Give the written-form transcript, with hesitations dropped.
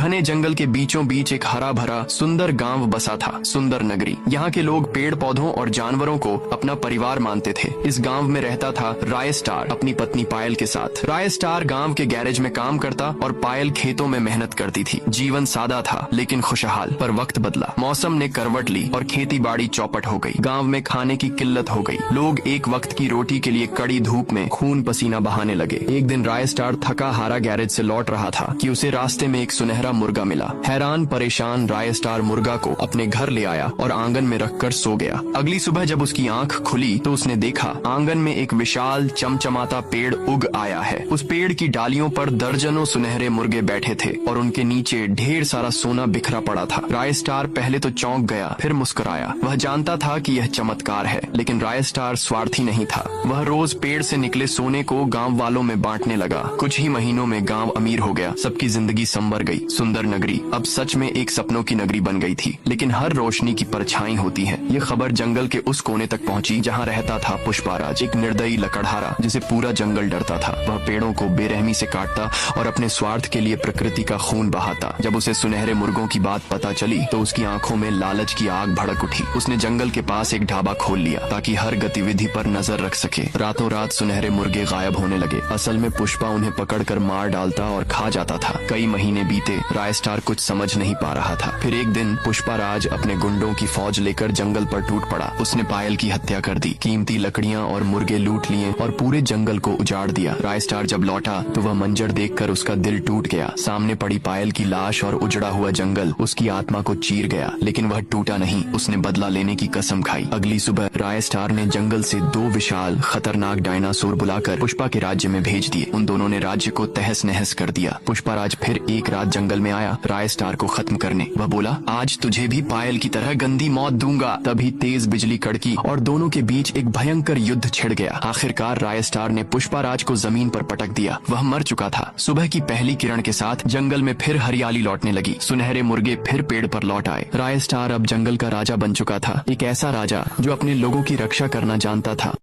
घने जंगल के बीचों बीच एक हरा भरा सुंदर गांव बसा था, सुंदर नगरी। यहाँ के लोग पेड़ पौधों और जानवरों को अपना परिवार मानते थे। इस गांव में रहता था राय स्टार अपनी पत्नी पायल के साथ। राय स्टार गांव के गैरेज में काम करता और पायल खेतों में मेहनत करती थी। जीवन सादा था लेकिन खुशहाल। पर वक्त बदला, मौसम ने करवट ली और खेती बाड़ी चौपट हो गई। गांव में खाने की किल्लत हो गई। लोग एक वक्त की रोटी के लिए कड़ी धूप में खून पसीना बहाने लगे। एक दिन राय स्टार थका हारा गैरेज से लौट रहा था कि उसे रास्ते में एक सुनहरा मुर्गा मिला। हैरान परेशान राय स्टार मुर्गा को अपने घर ले आया और आंगन में रखकर सो गया। अगली सुबह जब उसकी आंख खुली तो उसने देखा आंगन में एक विशाल चमचमाता पेड़ उग आया है। उस पेड़ की डालियों पर दर्जनों सुनहरे मुर्गे बैठे थे और उनके नीचे ढेर सारा सोना बिखरा पड़ा था। राय स्टार पहले तो चौंक गया, फिर मुस्कुराया। वह जानता था कि यह चमत्कार है, लेकिन राय स्टार स्वार्थी नहीं था। वह रोज पेड़ से निकले सोने को गांव वालों में बांटने लगा। कुछ ही महीनों में गांव अमीर हो गया। सबकी जिंदगी संवर गई। सुंदर नगरी अब सच में एक सपनों की नगरी बन गई थी। लेकिन हर रोशनी की परछाई होती है। ये खबर जंगल के उस कोने तक पहुंची जहां रहता था पुष्पाराज, एक निर्दयी लकड़हारा जिसे पूरा जंगल डरता था। वह पेड़ों को बेरहमी से काटता और अपने स्वार्थ के लिए प्रकृति का खून बहाता। जब उसे सुनहरे मुर्गों की बात पता चली तो उसकी आंखों में लालच की आग भड़क उठी। उसने जंगल के पास एक ढाबा खोल लिया ताकि हर गतिविधि पर नजर रख सके। रातों रात सुनहरे मुर्गे गायब होने लगे। असल में पुष्पा उन्हें पकड़कर मार डालता और खा जाता था। कई महीने बीते, राय स्टार कुछ समझ नहीं पा रहा था। फिर एक दिन पुष्पाराज अपने गुंडों की फौज लेकर जंगल पर टूट पड़ा। उसने पायल की हत्या कर दी, कीमती लकड़ियां और मुर्गे लूट लिए और पूरे जंगल को उजाड़ दिया। राय स्टार जब लौटा तो वह मंजर देखकर उसका दिल टूट गया। सामने पड़ी पायल की लाश और उजड़ा हुआ जंगल उसकी आत्मा को चीर गया। लेकिन वह टूटा नहीं। उसने बदला लेने की कसम खाई। अगली सुबह राय स्टार ने जंगल से 2 विशाल खतरनाक डायनासोर बुलाकर पुष्पा के राज्य में भेज दिए। उन दोनों ने राज्य को तहस नहस कर दिया। पुष्पाराज फिर एक रात जंगल में आया राय स्टार को खत्म करने। वह बोला, आज तुझे भी पायल की तरह गंदी मौत दूंगा। तभी तेज बिजली कड़की और दोनों के बीच एक भयंकर युद्ध छिड़ गया। आखिरकार राय स्टार ने पुष्पाराज को जमीन पर पटक दिया। वह मर चुका था। सुबह की पहली किरण के साथ जंगल में फिर हरियाली लौटने लगी। सुनहरे मुर्गे फिर पेड़ पर लौट आए। राय स्टार अब जंगल का राजा बन चुका था, एक ऐसा राजा जो अपने लोगों की रक्षा करना जानता था।